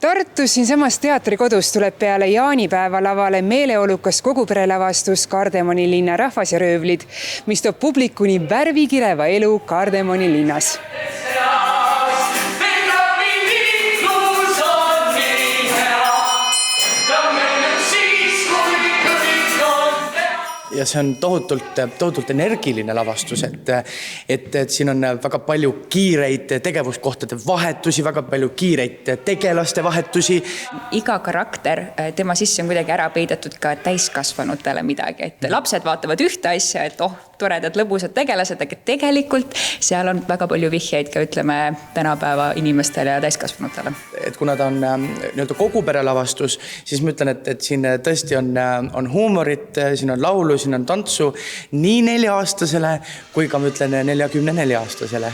Tartus siinsamas teatrikodus tuleb peale jaanipäeva lavale meeleolukas koguperelavastus Kardemoni linna rahvas ja röövlid, mis toob publikuni värvikireva elu Kardemoni linnas. Ja see on tohutult energiline lavastus, et siin on väga palju kiireid tegevuskohtade vahetusi, väga palju kiireid tegelaste vahetusi. Iga karakter, tema sisse on kuidagi ära peidetud ka täiskasvanutele midagi, et lapsed vaatavad ühte asja, et toredad lõbusad tegelased, aga tegelikult seal on väga palju vihjeid ka, ütleme, tänapäeva inimestele ja täiskasvanutele. Et kuna ta on nii-öelda koguperelavastus, siis ma ütlen, et siin tõesti on huumorit, siin on laulu, siin on tantsu nii 4-aastasele kui ka ma ütlen 44-aastasele.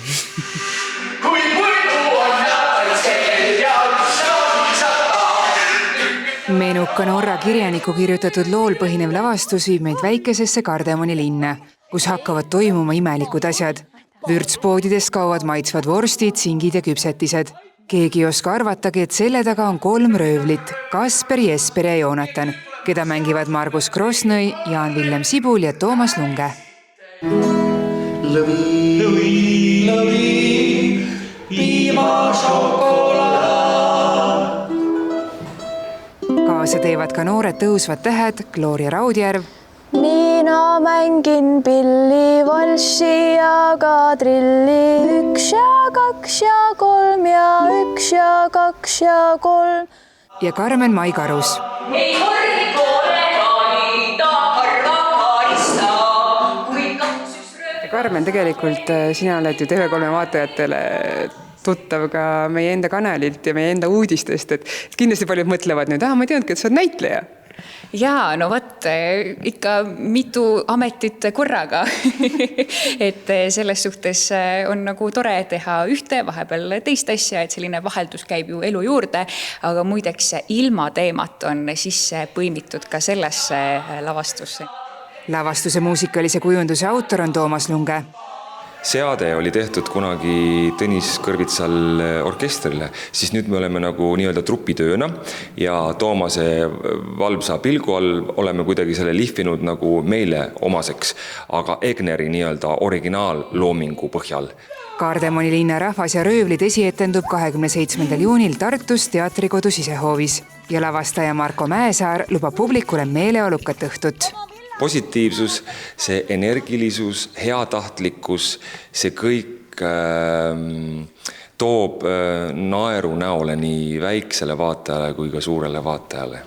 Meenuka Norra kirjaniku kirjutatud lool põhinev lavastus viib meid väikesesse Kardemoni linna, kus hakkavad toimuma imelikud asjad. Vürtspoodides kaovad maitsvad vorstid, singid ja küpsetised. Keegi ei oska arvatagi, et selle taga on 3 röövlit, Kasper, Jesper ja Joonatan, keda mängivad Margus Krosnõi, Jaan-Villem Sibul ja Toomas Lunge. Lõvi, piimašokolaad. Kaasa teevad ka noored tõusvad tähed Gloria Raudjärv. Mina mängin pillivalssi ja ka trilli 1 ja 2 ja 3 ja 1 ja 2 ja 3. Ja Karmen Mai Karus. Ei võrriku ole ta harva kaarista. Karmen, tegelikult sina oled ju TV3 vaatajatele tuttav ka meie enda kanalilt ja meie enda uudistest, et kindlasti paljud mõtlevad nüüd, ma teadki, et sa oled näitleja. Jaa, no võt, ikka mitu ametit korraga. Et selles suhtes on nagu tore teha ühte, vahepeal teist asja, et selline vaheldus käib ju elu juurde, aga muideks ilma teemat on sisse põimitud ka sellesse lavastusse. Lavastuse muusikalise kujunduse autor on Toomas Lunge. Seade oli tehtud kunagi Tõnis Kõrvitsal orkestrile, siis nüüd me oleme nagu nii-öelda trupitööna ja Toomase valvsa pilgu all oleme kuidagi selle lihvinud nagu meile omaseks, aga Egneri nii-öelda originaalloomingu põhjal. Kardemoni linna rahvas ja röövlid esietendub 27. juunil Tartus teatrikodu sisehoovis ja lavastaja Marko Mäesaar lubab publikule meeleolukat õhtut. Positiivsus, see energilisus, heatahtlikkus, see kõik toob naeru näole nii väiksele vaatajale kui ka suurele vaatajale.